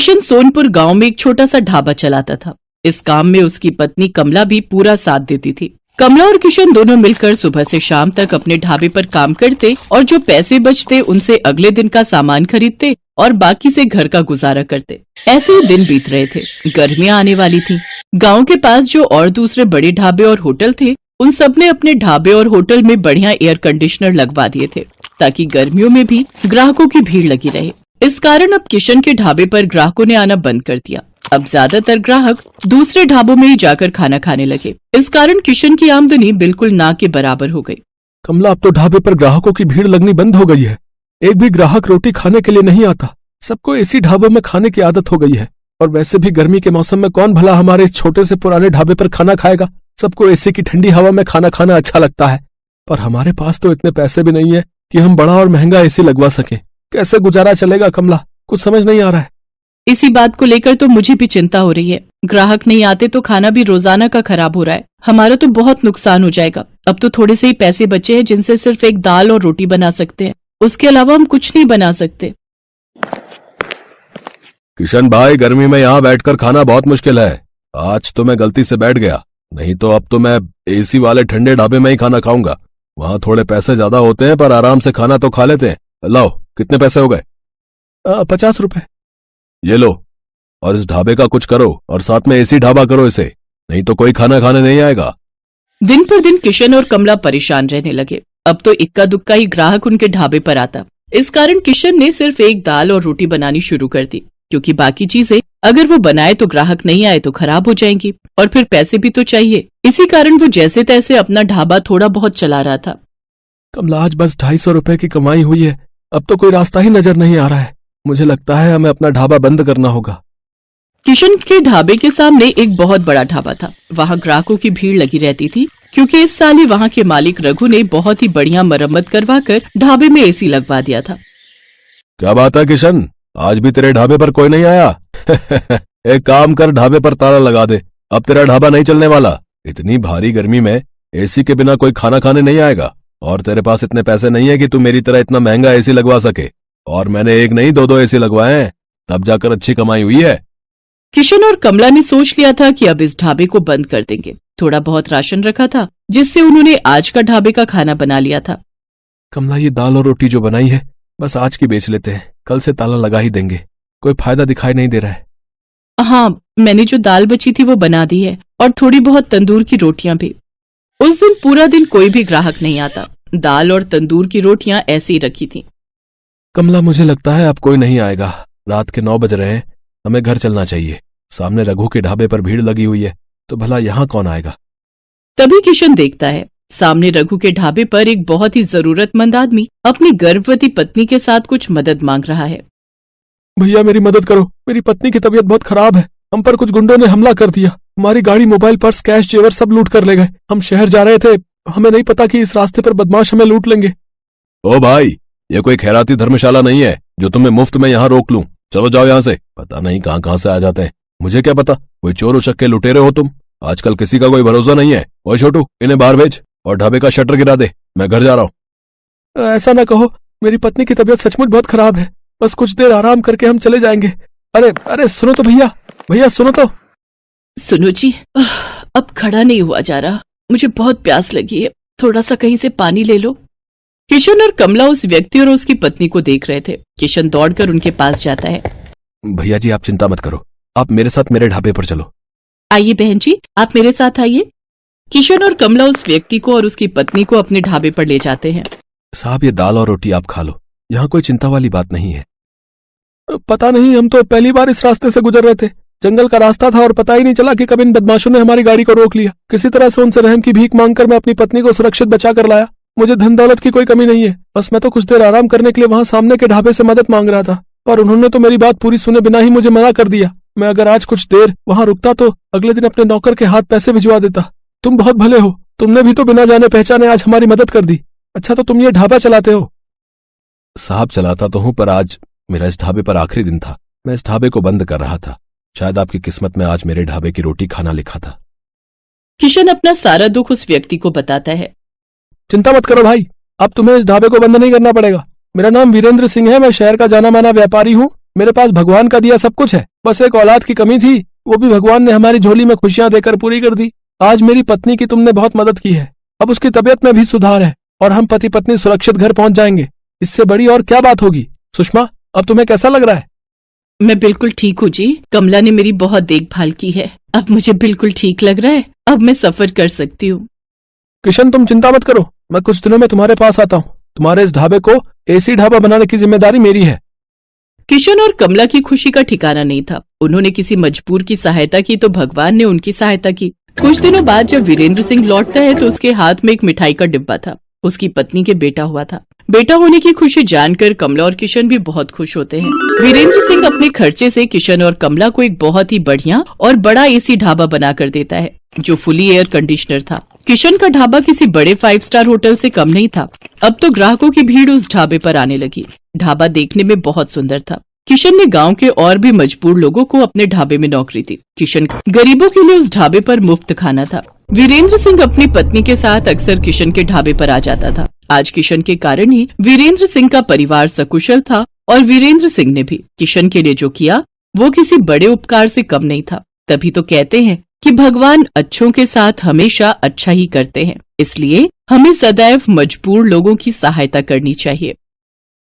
किशन सोनपुर गांव में एक छोटा सा ढाबा चलाता था। इस काम में उसकी पत्नी कमला भी पूरा साथ देती थी। कमला और किशन दोनों मिलकर सुबह से शाम तक अपने ढाबे पर काम करते और जो पैसे बचते उनसे अगले दिन का सामान खरीदते और बाकी से घर का गुजारा करते। ऐसे ही दिन बीत रहे थे। गर्मियां आने वाली थी। गांव के पास जो और दूसरे बड़े ढाबे और होटल थे, उन सब ने अपने ढाबे और होटल में बढ़िया एयर कंडीशनर लगवा दिए थे ताकि गर्मियों में भी ग्राहकों की भीड़ लगी रहे। इस कारण अब किशन के ढाबे पर ग्राहकों ने आना बंद कर दिया। अब ज्यादातर ग्राहक दूसरे ढाबों में ही जाकर खाना खाने लगे। इस कारण किशन की आमदनी बिल्कुल ना के बराबर हो गई। कमला, अब तो ढाबे पर ग्राहकों की भीड़ लगनी बंद हो गई है। एक भी ग्राहक रोटी खाने के लिए नहीं आता। सबको इसी ढाबों में खाने की आदत हो गई है। और वैसे भी गर्मी के मौसम में कौन भला हमारे इस छोटे से पुराने ढाबे पर खाना खाएगा। सबको एसी की ठंडी हवा में खाना खाना अच्छा लगता है, पर हमारे पास तो इतने पैसे भी नहीं है कि हम बड़ा और महंगा एसी लगवा सकें। कैसे गुजारा चलेगा कमला, कुछ समझ नहीं आ रहा है। इसी बात को लेकर तो मुझे भी चिंता हो रही है। ग्राहक नहीं आते तो खाना भी रोजाना का खराब हो रहा है। हमारा तो बहुत नुकसान हो जाएगा। अब तो थोड़े से ही पैसे बचे हैं जिनसे सिर्फ एक दाल और रोटी बना सकते हैं। उसके अलावा हम कुछ नहीं बना सकते। किशन भाई, गर्मी में यहाँ बैठकर खाना बहुत मुश्किल है। आज तो मैं गलती से बैठ गया, नहीं तो अब तो मैं एसी वाले ठंडे ढाबे में ही खाना खाऊंगा। वहाँ थोड़े पैसे ज्यादा होते हैं पर आराम से खाना तो खा लेते हैं। लाओ, कितने पैसे हो गए? 50 रुपए। ये लो, और इस ढाबे का कुछ करो और साथ में एसी ढाबा करो इसे, नहीं तो कोई खाना खाने नहीं आएगा। दिन पर दिन किशन और कमला परेशान रहने लगे। अब तो इक्का दुक्का ही ग्राहक उनके ढाबे पर आता। इस कारण किशन ने सिर्फ एक दाल और रोटी बनानी शुरू कर दी, क्योंकि बाकी चीजें अगर वो बनाए तो ग्राहक नहीं आए तो खराब हो जाएंगी और फिर पैसे भी तो चाहिए। इसी कारण वो जैसे तैसे अपना ढाबा थोड़ा बहुत चला रहा था। कमला, आज बस 250 रुपए की कमाई हुई है। अब तो कोई रास्ता ही नजर नहीं आ रहा है। मुझे लगता है हमें अपना ढाबा बंद करना होगा। किशन के ढाबे के सामने एक बहुत बड़ा ढाबा था। वहाँ ग्राहकों की भीड़ लगी रहती थी, क्योंकि इस साल ही वहाँ के मालिक रघु ने बहुत ही बढ़िया मरम्मत करवाकर ढाबे में एसी लगवा दिया था। क्या बात है किशन, आज भी तेरे ढाबे पर कोई नहीं आया? एक काम कर, ढाबे पर ताला लगा दे। अब तेरा ढाबा नहीं चलने वाला। इतनी भारी गर्मी में एसी के बिना कोई खाना खाने नहीं आएगा, और तेरे पास इतने पैसे नहीं है कि तू मेरी तरह इतना महंगा एसी लगवा सके। और मैंने एक नहीं दो एसी लगवाए हैं, तब जाकर अच्छी कमाई हुई है। किशन और कमला ने सोच लिया था कि अब इस ढाबे को बंद कर देंगे। थोड़ा बहुत राशन रखा था, जिससे उन्होंने आज का ढाबे का खाना बना लिया था। कमला, ये दाल और रोटी जो बनाई है बस आज की बेच लेते हैं, कल से ताला लगा ही देंगे। कोई फायदा दिखाई नहीं दे रहा है। हाँ, मैंने जो दाल बची थी वो बना दी है, और थोड़ी बहुत तंदूर की रोटियां भी। उस दिन पूरा दिन कोई भी ग्राहक नहीं आता। दाल और तंदूर की रोटियां ऐसे ही रखी थी। कमला, मुझे लगता है अब कोई नहीं आएगा। रात के 9 बज रहे हैं, हमें घर चलना चाहिए। सामने रघु के ढाबे पर भीड़ लगी हुई है, तो भला यहाँ कौन आएगा? तभी किशन देखता है सामने रघु के ढाबे पर एक बहुत ही जरूरतमंद आदमी अपनी गर्भवती पत्नी के साथ कुछ मदद मांग रहा है। भैया, मेरी मदद करो। मेरी पत्नी की तबीयत बहुत खराब है। हम पर कुछ गुंडों ने हमला कर दिया। हमारी गाड़ी, मोबाइल, पर्स, कैश, जेवर सब लूट कर ले गए। हम शहर जा रहे थे, हमें नहीं पता कि इस रास्ते पर बदमाश हमें लूट लेंगे। ओ भाई, ये कोई खैराती धर्मशाला नहीं है जो तुम्हें मुफ्त में यहाँ रोक लूं। चलो जाओ यहाँ से। पता नहीं कहाँ कहाँ से आ जाते हैं। मुझे क्या पता, कोई चोर उचक्के लुटेरे हो तुम। आजकल किसी का कोई भरोसा नहीं है। ओ छोटू, इन्हें बाहर भेज और ढाबे का शटर गिरा दे। मैं घर जा रहा हूँ। ऐसा ना कहो, मेरी पत्नी की तबीयत सचमुच बहुत खराब है। बस कुछ देर आराम करके हम चले जाएंगे। अरे अरे, सुनो तो भैया, भैया सुनो तो। सुनो जी, अब खड़ा नहीं हुआ जा रहा। मुझे बहुत प्यास लगी है, थोड़ा सा कहीं से पानी ले लो। किशन और कमला उस व्यक्ति और उसकी पत्नी को देख रहे थे। किशन दौड़कर उनके पास जाता है। भैया जी, आप चिंता मत करो, आप मेरे साथ मेरे ढाबे पर चलो। आइए बहन जी, आप मेरे साथ आइए। किशन और कमला उस व्यक्ति को और उसकी पत्नी को अपने ढाबे पर ले जाते हैं। साहब, ये दाल और रोटी आप खा लो, यहाँ कोई चिंता वाली बात नहीं है। पता नहीं, हम तो पहली बार इस रास्ते से गुजर रहे थे। जंगल का रास्ता था और पता ही नहीं चला कि कब इन बदमाशों ने हमारी गाड़ी को रोक लिया। किसी तरह से उनसे रहम की भीख मांगकर मैं अपनी पत्नी को सुरक्षित बचा कर लाया। मुझे धन दौलत की कोई कमी नहीं है। बस मैं तो कुछ देर आराम करने के लिए वहाँ सामने के ढाबे से मदद मांग रहा था, पर उन्होंने तो मेरी बात पूरी सुने बिना ही मुझे मना कर दिया। मैं अगर आज कुछ देर वहाँ रुकता तो अगले दिन अपने नौकर के हाथ पैसे भिजवा देता। तुम बहुत भले हो, तुमने भी तो बिना जाने पहचाने आज हमारी मदद कर दी। अच्छा, तो तुम ये ढाबा चलाते हो? साहब, चलाता तो हूँ, पर आज मेरा इस ढाबे पर आखिरी दिन था। मैं इस ढाबे को बंद कर रहा था। शायद आपकी किस्मत में आज मेरे ढाबे की रोटी खाना लिखा था। किशन अपना सारा दुख उस व्यक्ति को बताता है। चिंता मत करो भाई, अब तुम्हें इस ढाबे को बंद नहीं करना पड़ेगा। मेरा नाम वीरेंद्र सिंह है, मैं शहर का जाना माना व्यापारी हूँ। मेरे पास भगवान का दिया सब कुछ है, बस एक औलाद की कमी थी, वो भी भगवान ने हमारी झोली में खुशियां देकर पूरी कर दी। आज मेरी पत्नी की तुमने बहुत मदद की है, अब उसकी तबीयत में भी सुधार है और हम पति पत्नी सुरक्षित घर पहुंच जाएंगे। इससे बड़ी और क्या बात होगी। सुषमा, अब तुम्हें कैसा लग रहा है? मैं बिल्कुल ठीक हूँ जी। कमला ने मेरी बहुत देखभाल की है, अब मुझे बिल्कुल ठीक लग रहा है। अब मैं सफर कर सकती हूँ। किशन, तुम चिंता मत करो, मैं कुछ दिनों में तुम्हारे पास आता हूँ। तुम्हारे इस ढाबे को एसी ढाबा बनाने की जिम्मेदारी मेरी है। किशन और कमला की खुशी का ठिकाना नहीं था। उन्होंने किसी मजबूर की सहायता की तो भगवान ने उनकी सहायता की। कुछ दिनों बाद जब वीरेंद्र सिंह लौटता है तो उसके हाथ में एक मिठाई का डिब्बा था। उसकी पत्नी के बेटा हुआ था। बेटा होने की खुशी जानकर कमला और किशन भी बहुत खुश होते हैं। वीरेंद्र सिंह अपने खर्चे से किशन और कमला को एक बहुत ही बढ़िया और बड़ा एसी ढाबा बनाकर देता है, जो फुली एयर कंडीशनर था। किशन का ढाबा किसी बड़े 5 स्टार होटल से कम नहीं था। अब तो ग्राहकों की भीड़ उस ढाबे पर आने लगी। ढाबा देखने में बहुत सुंदर था। किशन ने गांव के और भी मजबूर लोगों को अपने ढाबे में नौकरी दी। किशन गरीबों के लिए उस ढाबे पर मुफ्त खाना था। वीरेंद्र सिंह अपनी पत्नी के साथ अक्सर किशन के ढाबे पर आ जाता था। आज किशन के कारण ही वीरेंद्र सिंह का परिवार सकुशल था और वीरेंद्र सिंह ने भी किशन के लिए जो किया वो किसी बड़े उपकार से कम नहीं था। तभी तो कहते हैं कि भगवान अच्छों के साथ हमेशा अच्छा ही करते हैं, इसलिए हमें सदैव मजबूर लोगों की सहायता करनी चाहिए।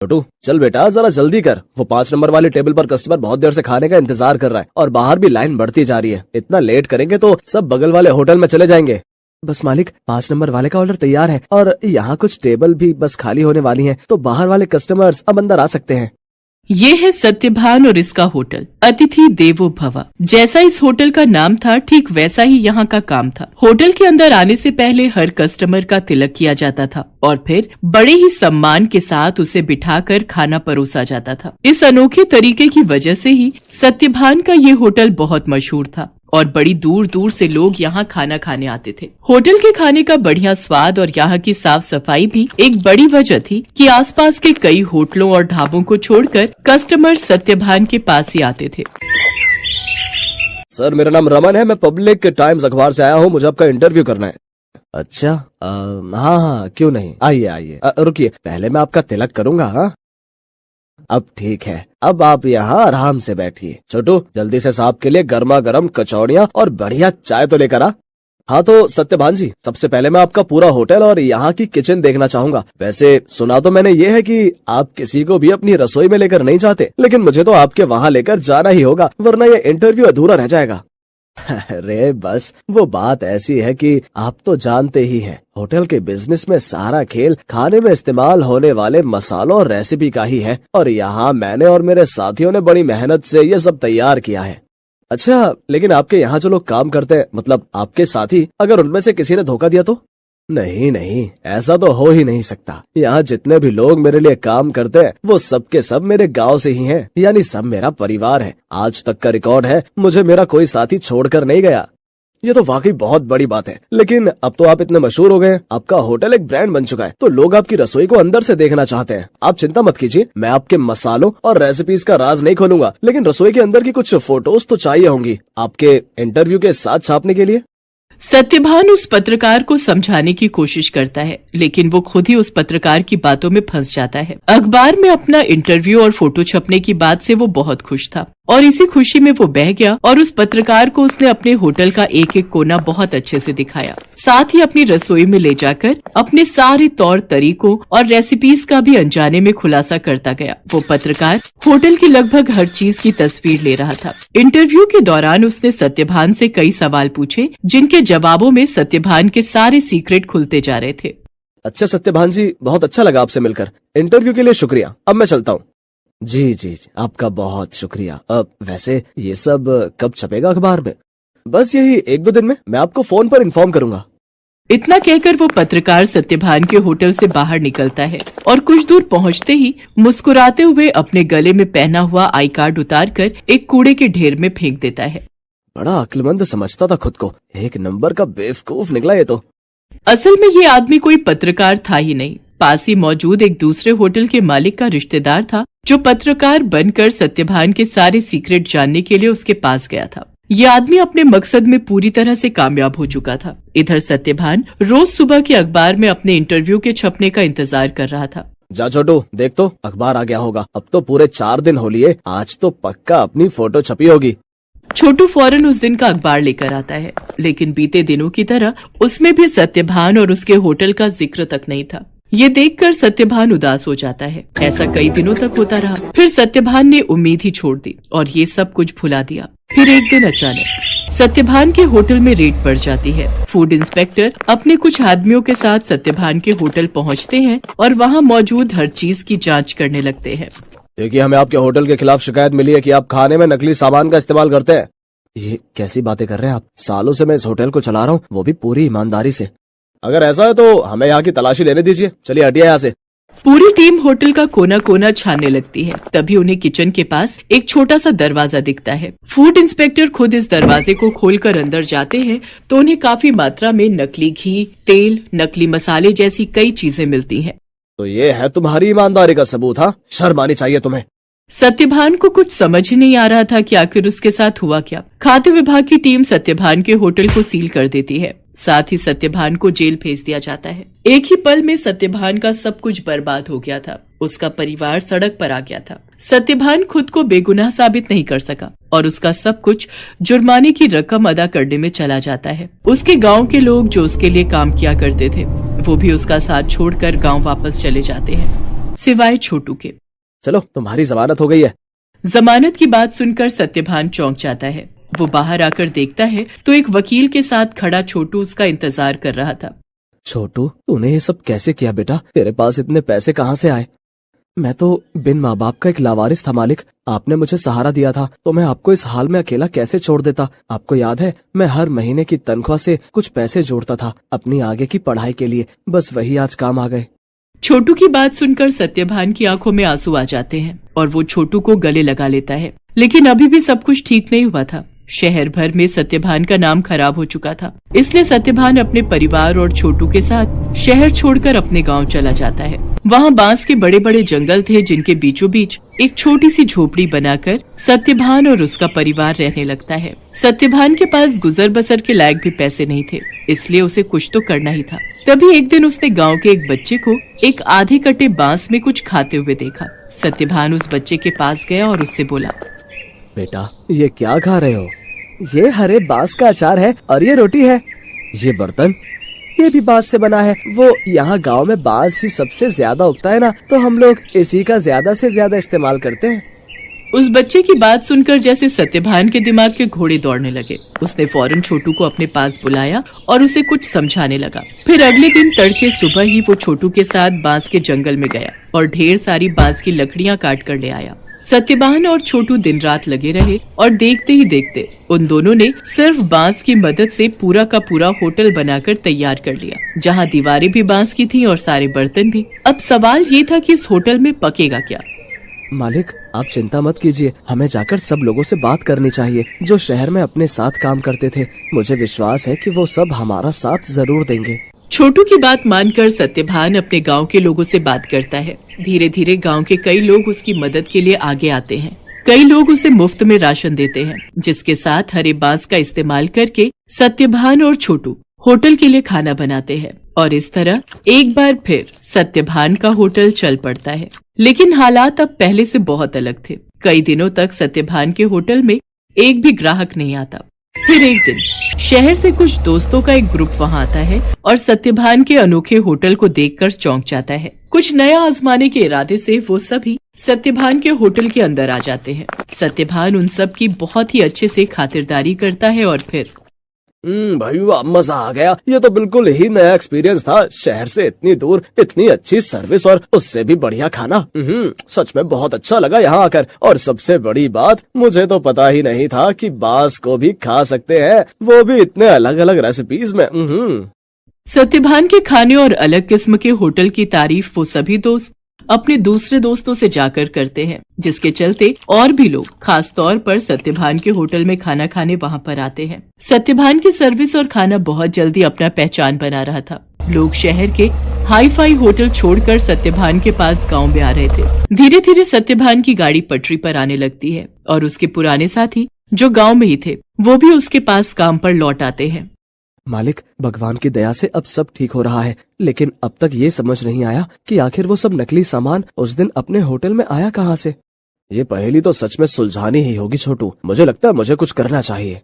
छोटू, चल बेटा जरा जल्दी कर। वो 5 नंबर वाले टेबल पर कस्टमर बहुत देर से खाने का इंतजार कर रहा है और बाहर भी लाइन बढ़ती जा रही है। इतना लेट करेंगे तो सब बगल वाले होटल में चले जाएंगे। बस मालिक, 5 नंबर वाले का ऑर्डर तैयार है और यहाँ कुछ टेबल भी बस खाली होने वाली हैं, तो बाहर वाले कस्टमर्स अब अंदर आ सकते हैं। ये है सत्यभान और इसका होटल अतिथि देवो भव। जैसा इस होटल का नाम था ठीक वैसा ही यहाँ का काम था। होटल के अंदर आने से पहले हर कस्टमर का तिलक किया जाता था और फिर बड़े ही सम्मान के साथ उसे बिठाकर खाना परोसा जाता था। इस अनोखे तरीके की वजह से ही सत्यभान का ये होटल बहुत मशहूर था और बड़ी दूर दूर से लोग यहाँ खाना खाने आते थे। होटल के खाने का बढ़िया स्वाद और यहाँ की साफ सफाई भी एक बड़ी वजह थी कि आसपास के कई होटलों और ढाबों को छोड़कर कस्टमर सत्यभान के पास ही आते थे। सर, मेरा नाम रमन है, मैं पब्लिक टाइम्स अखबार से आया हूँ, मुझे आपका इंटरव्यू करना है। अच्छा, हाँ, क्यों नहीं, आइए आइए। रुकिए, पहले मैं आपका तिलक करूंगा। हाँ, अब ठीक है, अब आप यहाँ आराम से बैठिए। छोटू, जल्दी से साहब के लिए गर्मा गर्म कचौड़ियाँ और बढ़िया चाय तो लेकर आ। हाँ तो सत्यभान जी, सबसे पहले मैं आपका पूरा होटल और यहाँ की किचन देखना चाहूंगा। वैसे सुना तो मैंने ये है कि आप किसी को भी अपनी रसोई में लेकर नहीं जाते, लेकिन मुझे तो आपके वहाँ लेकर जाना ही होगा, वरना ये इंटरव्यू अधूरा रह जाएगा। अरे बस, वो बात ऐसी है कि आप तो जानते ही हैं, होटल के बिजनेस में सारा खेल खाने में इस्तेमाल होने वाले मसालों और रेसिपी का ही है और यहाँ मैंने और मेरे साथियों ने बड़ी मेहनत से ये सब तैयार किया है। अच्छा, लेकिन आपके यहाँ जो लोग काम करते हैं, मतलब आपके साथी, अगर उनमें से किसी ने धोखा दिया तो? नहीं नहीं, ऐसा तो हो ही नहीं सकता। यहाँ जितने भी लोग मेरे लिए काम करते हैं वो सब के सब मेरे गांव से ही हैं, यानी सब मेरा परिवार है। आज तक का रिकॉर्ड है, मुझे मेरा कोई साथी छोड़कर नहीं गया। ये तो वाकई बहुत बड़ी बात है। लेकिन अब तो आप इतने मशहूर हो गए, आपका होटल एक ब्रांड बन चुका है, तो लोग आपकी रसोई को अंदर से देखना चाहते हैं। आप चिंता मत कीजिए, मैं आपके मसालों और रेसिपीज का राज नहीं खोलूंगा, लेकिन रसोई के अंदर की कुछ फोटोज तो चाहिए होंगी आपके इंटरव्यू के साथ छापने के लिए। सत्यभान उस पत्रकार को समझाने की कोशिश करता है, लेकिन वो खुद ही उस पत्रकार की बातों में फंस जाता है। अखबार में अपना इंटरव्यू और फोटो छपने की बात से वो बहुत खुश था और इसी खुशी में वो बह गया और उस पत्रकार को उसने अपने होटल का एक एक कोना बहुत अच्छे से दिखाया। साथ ही अपनी रसोई में ले जाकर अपने सारे तौर तरीकों और रेसिपीज का भी अनजाने में खुलासा करता गया। वो पत्रकार होटल की लगभग हर चीज की तस्वीर ले रहा था। इंटरव्यू के दौरान उसने सत्यभान से कई सवाल पूछे, जिनके जवाबों में सत्यभान के सारे सीक्रेट खुलते जा रहे थे। अच्छा सत्यभान जी, बहुत अच्छा लगा आपसे मिलकर। इंटरव्यू के लिए शुक्रिया, अब मैं चलता हूँ। जी, आपका बहुत शुक्रिया। अब वैसे ये सब कब छपेगा अखबार में? बस यही 1-2 दिन में, मैं आपको फोन पर इन्फॉर्म करूंगा। इतना कहकर वो पत्रकार सत्यभान के होटल से बाहर निकलता है और कुछ दूर पहुंचते ही मुस्कुराते हुए अपने गले में पहना हुआ आई कार्ड उतारकर एक कूड़े के ढेर में फेंक देता है। बड़ा अक्लमंद समझता था खुद को, एक नंबर का बेवकूफ निकला ये तो। असल में ये आदमी कोई पत्रकार था ही नहीं, पास ही मौजूद एक दूसरे होटल के मालिक का रिश्तेदार था, जो पत्रकार बनकर सत्यभान के सारे सीक्रेट जानने के लिए उसके पास गया था। ये आदमी अपने मकसद में पूरी तरह से कामयाब हो चुका था। इधर सत्यभान रोज सुबह के अखबार में अपने इंटरव्यू के छपने का इंतजार कर रहा था। जा छोटू, देख तो अखबार आ गया होगा। अब तो पूरे 4 दिन हो लिए, आज तो पक्का अपनी फोटो छपी होगी। छोटू फौरन उस दिन का अखबार लेकर आता है, लेकिन बीते दिनों की तरह उसमें भी सत्यभान और उसके होटल का जिक्र तक नहीं था। ये देखकर सत्यभान उदास हो जाता है। ऐसा कई दिनों तक होता रहा। फिर सत्यभान ने उम्मीद ही छोड़ दी और ये सब कुछ भुला दिया। फिर एक दिन अचानक सत्यभान के होटल में रेड पड़ जाती है। फूड इंस्पेक्टर अपने कुछ आदमियों के साथ सत्यभान के होटल पहुंचते हैं और वहां मौजूद हर चीज की जांच करने लगते हैं। देखिए, हमें आपके होटल के खिलाफ शिकायत मिली है कि आप खाने में नकली सामान का इस्तेमाल करते हैं। ये कैसी बातें कर रहे हैं आप? सालों से मैं इस होटल को चला रहा हूँ, वो भी पूरी ईमानदारी से। अगर ऐसा है तो हमें यहाँ की तलाशी लेने दीजिए। चलिए हटिए यहाँ से। पूरी टीम होटल का कोना कोना छानने लगती है। तभी उन्हें किचन के पास एक छोटा सा दरवाजा दिखता है। फूड इंस्पेक्टर खुद इस दरवाजे को खोलकर अंदर जाते हैं तो उन्हें काफी मात्रा में नकली घी, तेल, नकली मसाले जैसी कई चीजें मिलती हैं। तो ये है तुम्हारी ईमानदारी का सबूत? हाँ, शर्म आनी चाहिए तुम्हें। सत्यभान को कुछ समझ ही नहीं आ रहा था कि आखिर उसके साथ हुआ क्या। खाद्य विभाग की टीम सत्यभान के होटल को सील कर देती है। साथ ही सत्यभान को जेल भेज दिया जाता है। एक ही पल में सत्यभान का सब कुछ बर्बाद हो गया था। उसका परिवार सड़क पर आ गया था। सत्यभान खुद को बेगुनाह साबित नहीं कर सका और उसका सब कुछ जुर्माने की रकम अदा करने में चला जाता है। उसके गांव के लोग जो उसके लिए काम किया करते थे वो भी उसका साथ छोड़कर गांव वापस चले जाते हैं, सिवाय छोटू के। चलो, तुम्हारी जमानत हो गई है। जमानत की बात सुनकर सत्यभान चौंक जाता है। वो बाहर आकर देखता है तो एक वकील के साथ खड़ा छोटू उसका इंतजार कर रहा था। छोटू, तूने ये सब कैसे किया बेटा? तेरे पास इतने पैसे कहाँ से आए? मैं तो बिन माँ बाप का एक लावारिस था मालिक। आपने मुझे सहारा दिया था तो मैं आपको इस हाल में अकेला कैसे छोड़ देता? आपको याद है, मैं हर महीने की तनख्वाह से कुछ पैसे जोड़ता था अपनी आगे की पढ़ाई के लिए। बस वही आज काम आ गए। छोटू की बात सुनकर सत्यभान की आंखों में आंसू आ जाते हैं और वो छोटू को गले लगा लेता है। लेकिन अभी भी सब कुछ ठीक नहीं हुआ था। शहर भर में सत्यभान का नाम खराब हो चुका था। इसलिए सत्यभान अपने परिवार और छोटू के साथ शहर छोड़कर अपने गांव चला जाता है। वहां बांस के बड़े बड़े जंगल थे जिनके बीचों बीच एक छोटी सी झोपड़ी बनाकर सत्यभान और उसका परिवार रहने लगता है। सत्यभान के पास गुजर बसर के लायक भी पैसे नहीं थे, इसलिए उसे कुछ तो करना ही था। तभी एक दिन उसने गांव के एक बच्चे को एक आधे कटे बांस में कुछ खाते हुए देखा। सत्यभान उस बच्चे के पास गया और उससे बोला, बेटा, ये क्या खा रहे हो? ये हरे बांस का अचार है और ये रोटी है। ये बर्तन, ये भी बांस से बना है। वो यहाँ गांव में बांस ही सबसे ज्यादा उगता है ना, तो हम लोग इसी का ज्यादा से ज्यादा इस्तेमाल करते हैं। उस बच्चे की बात सुनकर जैसे सत्यभान के दिमाग के घोड़े दौड़ने लगे। उसने फौरन छोटू को अपने पास बुलाया और उसे कुछ समझाने लगा। फिर अगले दिन तड़के सुबह ही वो छोटू के साथ बांस के जंगल में गया और ढेर सारी बांस की लकड़ियां काट कर ले आया। सत्यभान और छोटू दिन रात लगे रहे और देखते ही देखते उन दोनों ने सिर्फ बांस की मदद से पूरा का पूरा होटल बनाकर तैयार कर लिया, जहां दीवारें भी बांस की थीं और सारे बर्तन भी। अब सवाल ये था कि इस होटल में पकेगा क्या? मालिक, आप चिंता मत कीजिए, हमें जाकर सब लोगों से बात करनी चाहिए जो शहर में अपने साथ काम करते थे। मुझे विश्वास है कि वो सब हमारा साथ जरूर देंगे। छोटू की बात मानकर सत्यभान अपने गांव के लोगों से बात करता है। धीरे धीरे गांव के कई लोग उसकी मदद के लिए आगे आते हैं। कई लोग उसे मुफ्त में राशन देते हैं, जिसके साथ हरे बांस का इस्तेमाल करके सत्यभान और छोटू होटल के लिए खाना बनाते हैं। और इस तरह एक बार फिर सत्यभान का होटल चल पड़ता है। लेकिन हालात अब पहले से बहुत अलग थे। कई दिनों तक सत्यभान के होटल में एक भी ग्राहक नहीं आता। फिर एक दिन शहर से कुछ दोस्तों का एक ग्रुप वहां आता है और सत्यभान के अनोखे होटल को देखकर चौंक जाता है। कुछ नया आजमाने के इरादे से वो सभी सत्यभान के होटल के अंदर आ जाते हैं। सत्यभान उन सब की बहुत ही अच्छे से खातिरदारी करता है और फिर भाई वाह, मजा आ गया। ये तो बिल्कुल ही नया एक्सपीरियंस था। शहर से इतनी दूर इतनी अच्छी सर्विस और उससे भी बढ़िया खाना। सच में बहुत अच्छा लगा यहाँ आकर। और सबसे बड़ी बात, मुझे तो पता ही नहीं था कि बांस को भी खा सकते हैं, वो भी इतने अलग अलग रेसिपीज में। सत्यभान के खाने और अलग किस्म के होटल की तारीफ वो सभी दोस्त अपने दूसरे दोस्तों से जाकर करते हैं, जिसके चलते और भी लोग खास तौर पर सत्यभान के होटल में खाना खाने वहां पर आते हैं। सत्यभान की सर्विस और खाना बहुत जल्दी अपना पहचान बना रहा था। लोग शहर के हाई फाई होटल छोड़कर सत्यभान के पास गांव में आ रहे थे। धीरे धीरे सत्यभान की गाड़ी पटरी पर आने लगती है और उसके पुराने साथी जो गांव में ही थे वो भी उसके पास काम पर लौट आते हैं। मालिक, भगवान की दया से अब सब ठीक हो रहा है, लेकिन अब तक ये समझ नहीं आया कि आखिर वो सब नकली सामान उस दिन अपने होटल में आया कहाँ से। ये पहेली तो सच में सुलझानी ही होगी छोटू। मुझे लगता है मुझे कुछ करना चाहिए।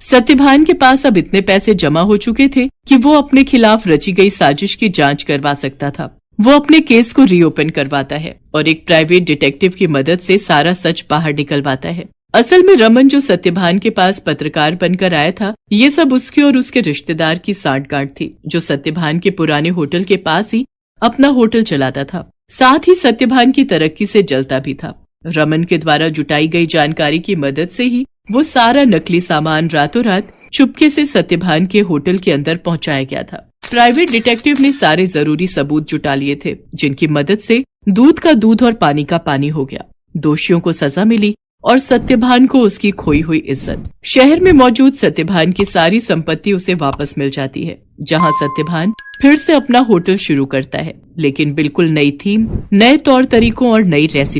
सत्यभान के पास अब इतने पैसे जमा हो चुके थे कि वो अपने खिलाफ रची गई साजिश की जांच करवा सकता था। वो अपने केस को रीओपन करवाता है और एक प्राइवेट डिटेक्टिव की मदद से सारा सच बाहर निकलवाता है। असल में रमन जो सत्यभान के पास पत्रकार बनकर आया था, ये सब उसके और उसके रिश्तेदार की सांठगांठ थी, जो सत्यभान के पुराने होटल के पास ही अपना होटल चलाता था। साथ ही सत्यभान की तरक्की से जलता भी था। रमन के द्वारा जुटाई गई जानकारी की मदद से ही वो सारा नकली सामान रातों रात चुपके से सत्यभान के होटल के अंदर पहुंचाया गया था। प्राइवेट डिटेक्टिव ने सारे जरूरी सबूत जुटा लिए थे, जिनकी मदद से दूध का दूध और पानी का पानी हो गया। दोषियों को सजा मिली और सत्यभान को उसकी खोई हुई इज्जत। शहर में मौजूद सत्यभान की सारी संपत्ति उसे वापस मिल जाती है, जहां सत्यभान फिर से अपना होटल शुरू करता है, लेकिन बिल्कुल नई थीम, नए तौर तरीकों और नई रेसिपी